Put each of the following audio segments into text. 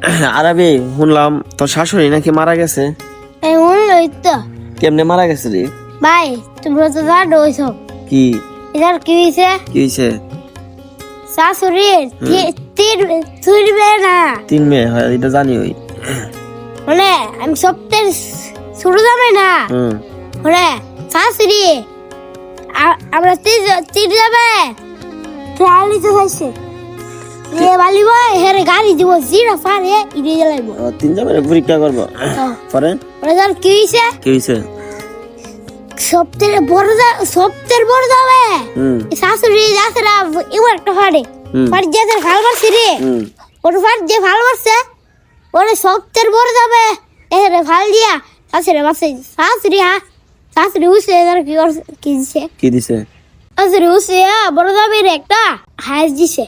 আরবি শুনলাম তোর শাশুড়ি নাকি মারা গেছে। এই শুনলই তো কেমনে মারা গেছে রে? ভাই, তুমি তো জানো ওইসব। কি এটার কি হয়েছে? কি হয়েছে? শাশুড়ির তুলবে না। 3 মেয়ে হয়, এটা জানি। ওই মানে আমি সপ্তাহে শুরু যাবে না। মানে শাশুড়ি আমরা তিন যাবে ট্রালি তো হয়েছে বালি ভাই হেরে গাড়ি দিব জিরা পারে ইডে জ্বালাইব। 3 যাবে পরীক্ষা করবো পরে কি হয়েছে? কি হয়েছে? সপ্তাহের বড় যাবে শাশুড়ি যাচ্ছে না এবার একটা ফাড়ে ফাড়ি যেতে ভাল মারছে রে। ওর ফাড় যে ভাল মারছে ওরে সপ্তাহের বড় যাবে এখানে ভাল দিয়া শাশুড়ি মারছে। শাশুড়ি হুসে কি দিছে? কি দিছে? শাশুড়ি হুসে বড় যাবে রে একটা হাইস দিছে।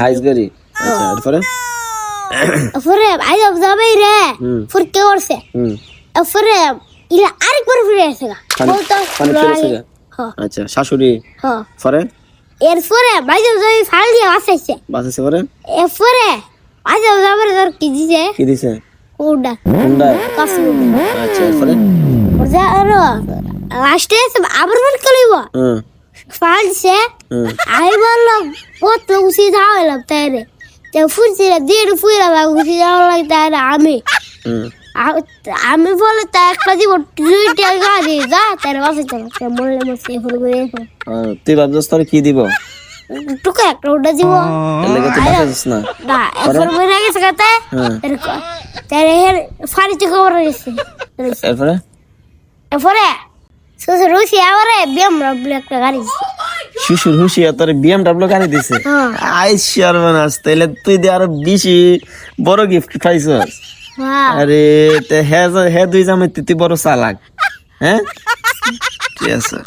হাইস গাড়ি? আচ্ছা এরপরে পরে আইজ যাবে রে ফুরকে করছে। পরে ইলা আরেকবার ফিরে আসে গা বলতো আচ্ছা শাশুড়ি পরে এরপরে বাইরে যাই ফাল দিয়ে বাসাইছে বাসাইছে পরে এরপরে আজ যাবে তোর কি দিছে? কি দিছে? কোডা কোনটা? কাসু। আচ্ছা এরপরে ওজা আর লাস্টে আবার মন কলিব ফাল দিছে। আই বললাম কত উসি যাওয়ালাম তাইরে যে ফুলছিরা দিয়ে ফুইরা উসি যাওয়া লাগে তাইরে আমি বলে তা একটা দিব 2 টাকা দিয়ে যা তার বাসে চলো বললে মসে ফোন করে তুই ভাবছিস তোর কি দিব? টুকা একটা ওটা দিব এলাকা তো বাতাস না না এখন বইরা গেছে কাতে তার হের ফাড়ি তো খবর গেছে। এরপরে এরপরে শ্বশুর রুচি আবারে BMW একটা গাড়ি দিছে। শ্বশুর হুশিয়া তোর BMW গাড়ি দিছে? আই সর্বনাশ, তাইলে তুই দিয়ে আরো বেশি বড় গিফট পাইছস। আরে হে দুই জামাই তুই বড় চালাক। হ্যাঁ ঠিক আছে।